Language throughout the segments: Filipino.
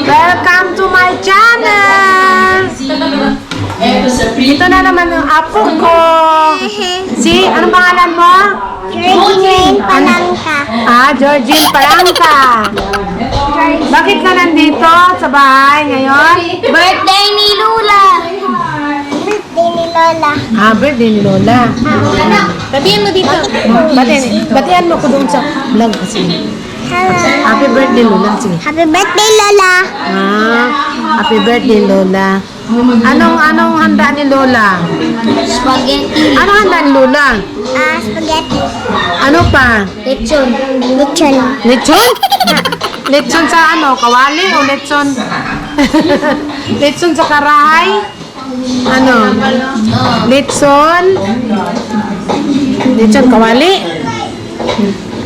Welcome to my channel! Ito na naman yung apo ko. Si, anong pangalan mo? Georgine Palangka. Georgine Palangka. Bakit ka nandito sa bahay ngayon? Birthday ni Lola. Birthday ni Lola. Birthday ni Lola. Tabihan mo dito. Batian mo ko doon sa vlog kasi. Hello. Happy birthday, Lola. Sige. Happy birthday, Lola. Happy birthday, Lola. Anong handa ni Lola? Spaghetti. Anong handa ni Lola? Spaghetti. Ano pa? Lechon. Lechon. Lechon? Lechon sa ano? Kawali o lechon? Lechon sa karahay? Ano? Lechon? Lechon kawali?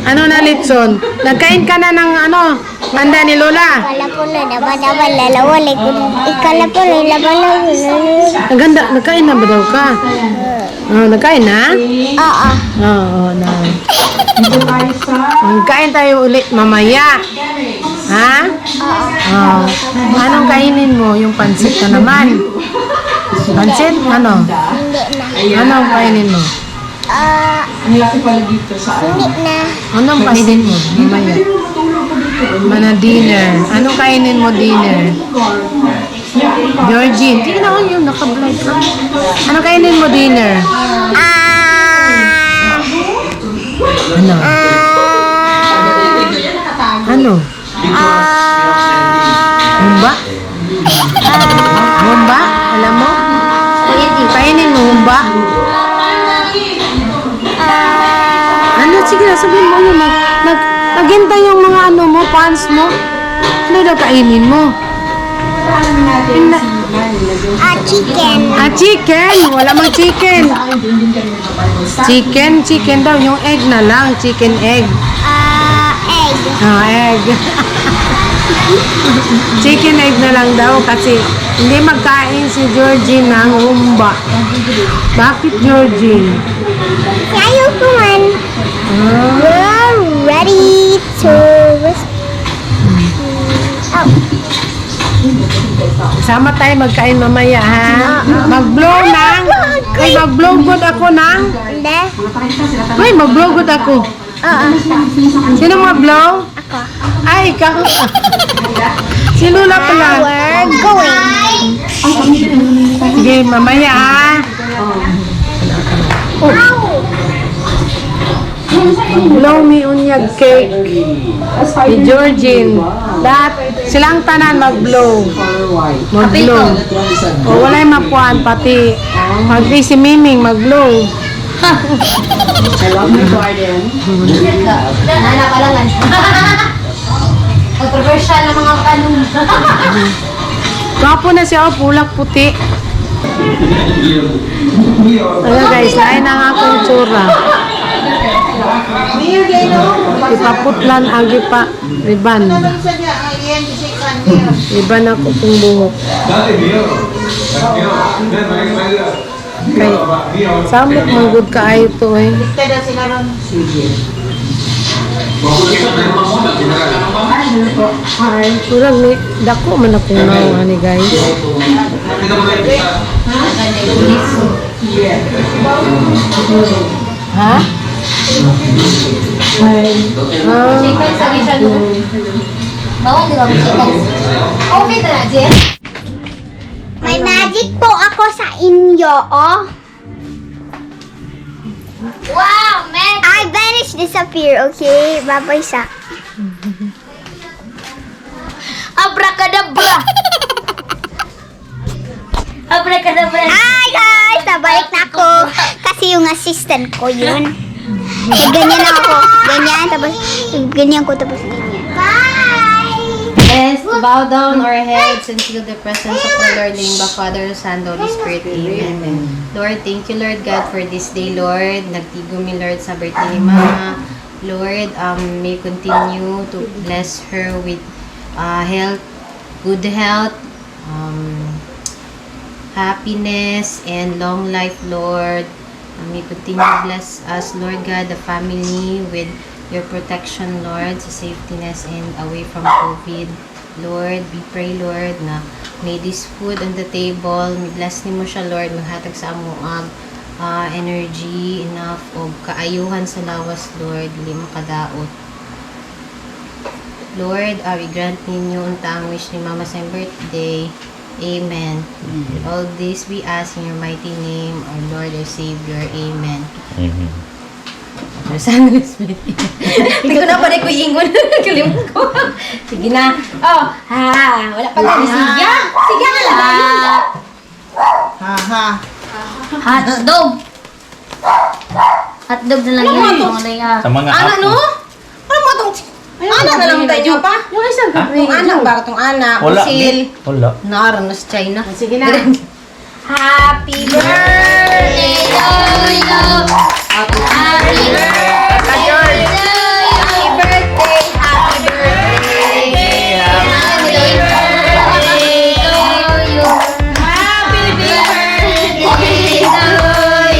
Ano na lechon? Nagkain ka na ng ano? Handa ni Lola? Ikala po na daban-daban lalawali ko. Ikala po na laban-laban. Ang ganda. Nagkain na ba daw ka? Nagkain na? Oo. Oo, na. Magkain tayo ulit mamaya. Ha? Oo. Anong kainin mo? Yung pansit na naman. Pansit? Ano? Hindi na. Anong kainin mo? Hindi na. Anong kainin mo? Mamaya. Mana dinner. Anong kainin mo dinner? Georgine. Tingnan ko yung naka-vlog ka. Anong kainin mo dinner? Ano? Ano? Humba? Humba? Alam mo? Kainin mo humba? Ano? Sige na, sabihin mo yun. Naghintay yung mga ano mo, fans mo. Ano daw kainin mo? Chicken. Chicken! Wala mang chicken. Chicken daw. Yung egg na lang. Chicken egg. Egg. Egg. Chicken egg na lang daw kasi hindi magkain si Georgine ng humba. Bakit, Georgine? Ayaw ko man. We're ready to Sama tayo magkain mamaya, ha? Mag-blow nang. Ay, mag-blow good ako nang. Hindi. Ay, mag-blow good ako. Sino mag-blow? Ako. Ay, ikaw. Si Lola pala. We're going. Sige, mamaya, ha? Blow me unyag cake ni Georgine. Lahat, silang tanan mag-blow. Mag-blow. O walay mapuan, pati si Miming mag-blow. I love my garden. Nanakalangan. Controversial na mga kanong. Kapo na siya, pulak puti. Ayan guys, lain ang akong tsura. Ipaputlan ang ipa riban. Riban ako kung buhok. Kay samok manggod kaayo to eh. Kurang ni dako man akong nawa ni guys. Ha? May magic po ako sa inyo, oh. Wow, man! I vanish, disappear, okay? Babay sa. Abracadabra! Abracadabra! Hi, guys! Nabalik na ako. Kasi yung assistant ko yun. Ganyan lang ako. Ganyan, tapos ganyan ko, tapos ganyan. Bye! Let's bow down our heads and feel the presence of the Lord, in the name of Father, Son, Holy Spirit. Amen. Lord, thank you, Lord God, for this day, Lord. Nagtigo mi, Lord, sa birthday ni Mama. Lord, may continue to bless her with health, good health, happiness, and long life, Lord. May continue bless us, Lord God, the family with your protection, Lord, sa safetyness and away from COVID. Lord, we pray, Lord, na may this food on the table, may bless ni mo siya, Lord, maghatag sa amuag energy, enough, o kaayuhan sa lawas, Lord, dili makadaot. Lord, we grant ninyo untang wish ni Mama sa birthday. Amen. All this we ask in your mighty name, our Lord, our Savior. Amen. Amen. Sana Spirit. Hindi ko na pa rin ko ingon. Kalimut ko. Sige na. Oh, ha. Wala pa lang. Sige. Sige na lang. Hotdog. Hotdog na lang yun. Sa mga Anak, apo. no? Ano mo itong... Anak na lang tayo pa? Yung isang Itong anak ba? Itong anak. Wala. Usil. Wala. Naran na sa China. Sige na. Happy birthday to you. Happy birthday. Happy birthday. Happy birthday. Happy birthday to you. Happy birthday to you. Happy birthday to you.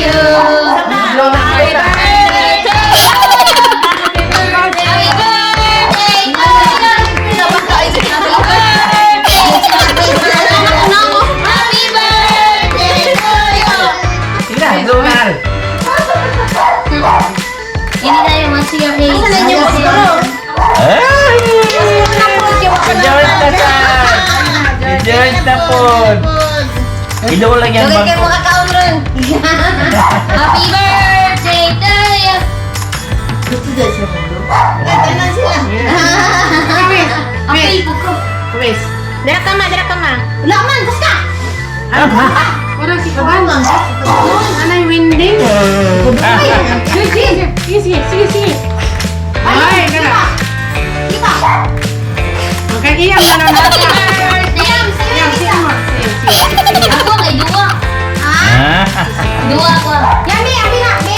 Sige na, lunar. Hindi tayo mag-CRA. Ay! George na sa! George na po! Ilo lang yan, Lugay kayo bangko. mga kaon ron. Happy birthday to you. Tanan sila. Apay po ko. Wes. Dira ka ma. Wala man, basta. Walang si Kaban. Anay winding. Sige. Ay, kana. Okay, iyam na lang. Iyam, sige mo. Sige. Ako kay Dua. Ah. Dua ko. Yami, abi na, be.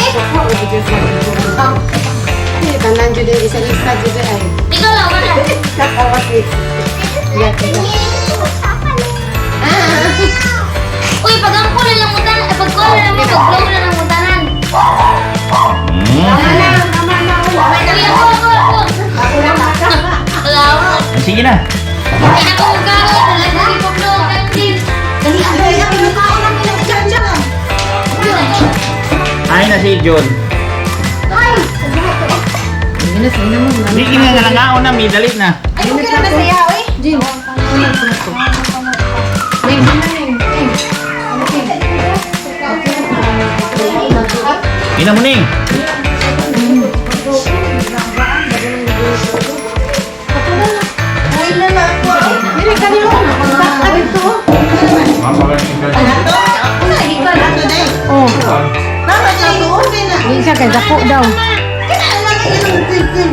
Tanan jud isa-isa jud ay. Ikaw lang wala. Kakawas ni. Uy, pag-angko na lang mutanan. Pag-call na lang mo. Pag-flow na lang mutanan. Tama na. Uy, ako. Alawa. Sige na. Hindi na ko magkakaroon. Talagang hindi ko flow. Dali, Ay na si John. Sige na nga langaon na, may dalit na. Ay, okay na ba saya, oy? Ina mo ning. Uy na lang po. Dili kanimo. Sabi to. Una, ikaw na to day. Oh, Mama, day, okay na. di siya kay dako daw. Kailangan lang yung tigil.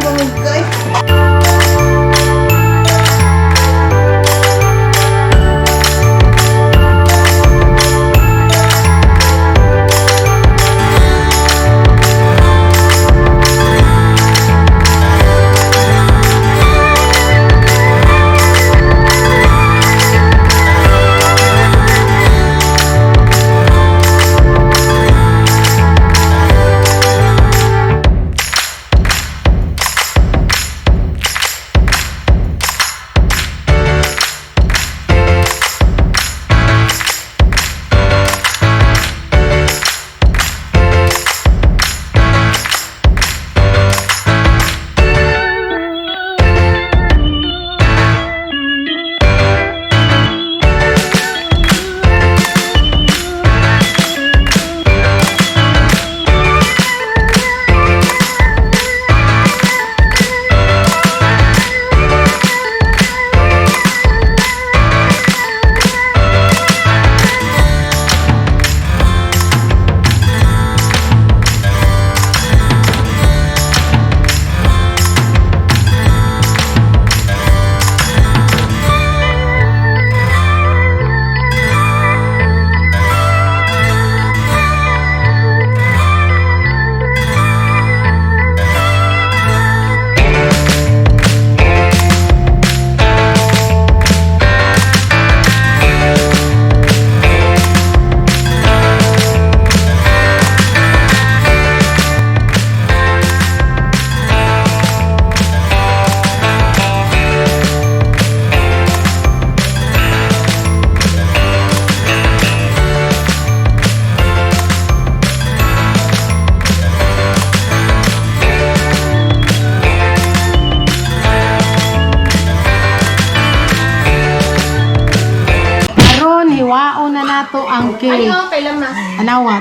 cake. Ano, kay Lamas.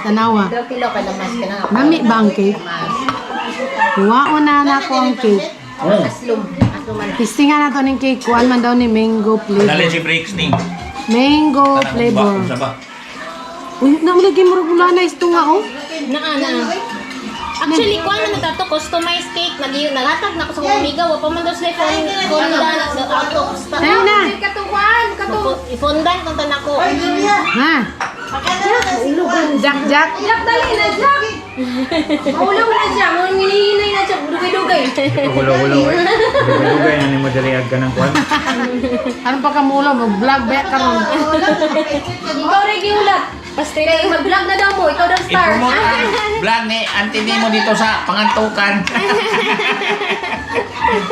Tanawa. Pero kilo kay Lamas ka na. Nami ba ang cake? Kuwaon na ko ang cake. Aslum. Asluman. Testingan na to ng cake. Kuhaan man daw ni mango Dali flavor. si Breaks ni. Mango flavor. Uy, naulagay mo rin gula na ito nga, oh. Actually, kuha na nagtato, customized cake. Naghatag na ako sa Omega. Wapa man daw sila ifondan. Out of stock. Ayun na. Katuwan. Ifondan kung tanan ko. Ha? Jack. Jack, dali na, Jack. Maulaw na siya. Mga hinihinay na siya. Dugay-dugay. Gulo-gulo eh. Dugay na ni mo dali ag ganang kwan. Ano pa kamulo? Mag-vlog ba ka ron? Ikaw rin giulat. Kaya mag-vlog na daw mo. Ikaw daw star. I-promote ang vlog ni Auntie Nemo dito sa Pangantukan.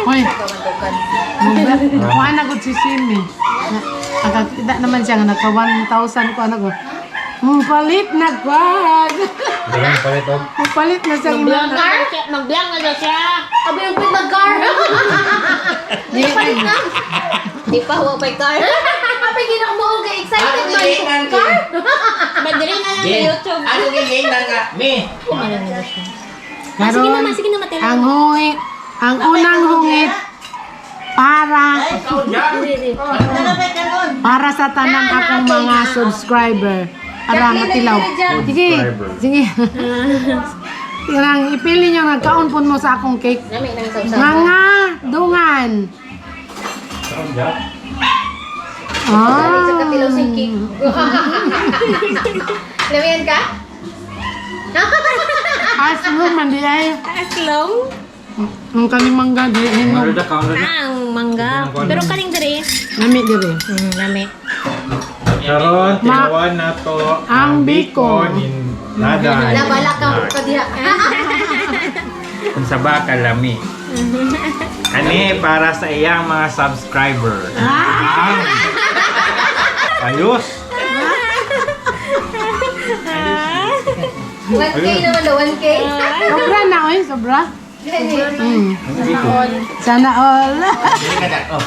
Hoy. Kuhaan na ko si Simi. Nakakita naman siya nga nagka 1,000 ko ano ko. Palit na kwag. Dalang palit og. Palit na siya. Mag-vlog na daw siya. Abi yung pit mag-car. Di pa huwag pa car. Abi gina mo og excited ba yung car? Madali na lang sa YouTube. Ano giging na nga? Me. Karon, Sige naman. ang hungit, ang unang hungit para sa tanang akong mga subscriber. Para matilaw. Sige. Tirang ipili niyo nga kaon pun mo sa akong cake. Nami nang sausaw. Mga dungan. Ah. Sa katilaw sa cake. Lamian ka? Aslo man di ay. Aslong. Ang kaning mangga di hinog. Ang mangga. Pero kaning diri. Nami dire. Nami. Karon tinuan na to ang biko. in Ladan. Labala ka ko diha. Kung sa baka lami. Ani para sa iyang mga subscriber. Ayos. 1K naman daw, 1K. Sobra na oy, sobra. Sana all.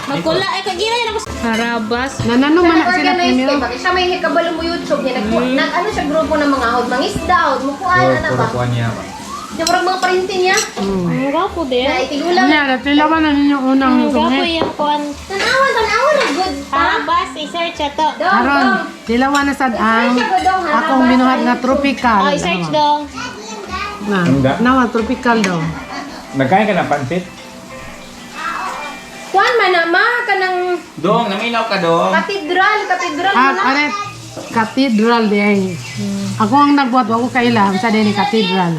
Magkula ay kagira yan ako. Harabas. Nanano man na sila Organized premium. kay bakit siya may hikabalo mo YouTube niya nag-ano siya grupo ng mga hod mangisda hod mukuan ana ba Puro niya ba? di murag mga parintin niya Ang gwapo din. na itigulang Nya, natilawan na ninyo unang Ang gwapo sungit. yung kuan. tanawan na good pa Harabas, i-search ato. Karon, tilawan na sad ang akong binuhat na tropical. Oh, i-search dong. Nawa tropical daw. Nagkain ka ng pansit? kuan man ama kanang Dong, naminaw ka dong. katedral Aret cathedral di ay. Ako ang nagbuhat, wag ko kailam sa din cathedral.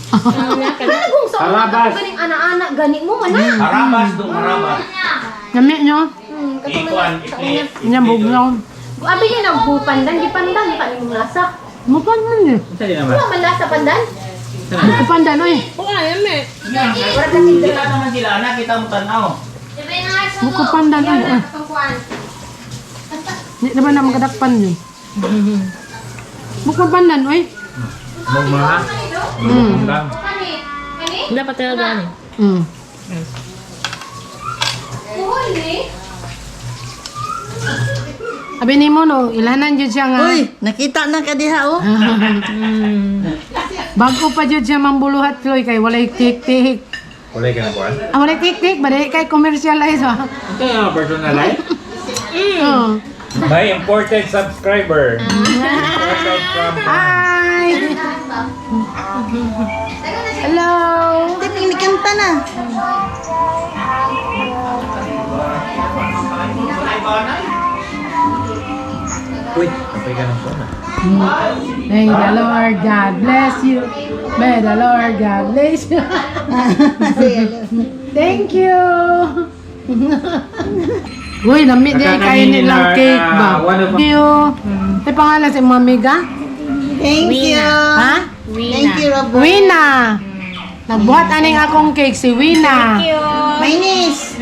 kung sa Harabas. ganing ana-ana gani mo ana Harabas dong, harabas. Nami nyo, Ikuan, nya bugnaw. abi niya nagpupandan gipandan pa nimong lasa Mupan man ni. Sa di naman. wala man lasa pandan Kupandan oy. wala katedral Kita naman sila, anak. Kita mo tanaw. Kupandan oy. Di naman na magadakpan yun. Kupandan oy. Mugma. Lang. Dapat talaga ni. Abi ni mo no, ilahanan jud siya nga. Uy, nakita na ka diha oh. Bago pa jud siya mambuluhat Chloe kay walay tik-tik. Kulay ka na kuan? Walay tik-tik, bali kay commercialize ha. Ito yung personalize. Oh. May imported subscriber. Imported from Hi. Hello. Hindi kanta na. Uy, kapay ka ng kuan. May the Lord God bless you. May the Lord God bless you. Thank you. Uy, nami di ay kain nilang cake ba? Thank you. May pangalan si Mamiga? Thank you. Ha? Thank you, Robert. Wina. Nagbuhat aning akong cake si Wina. My niece.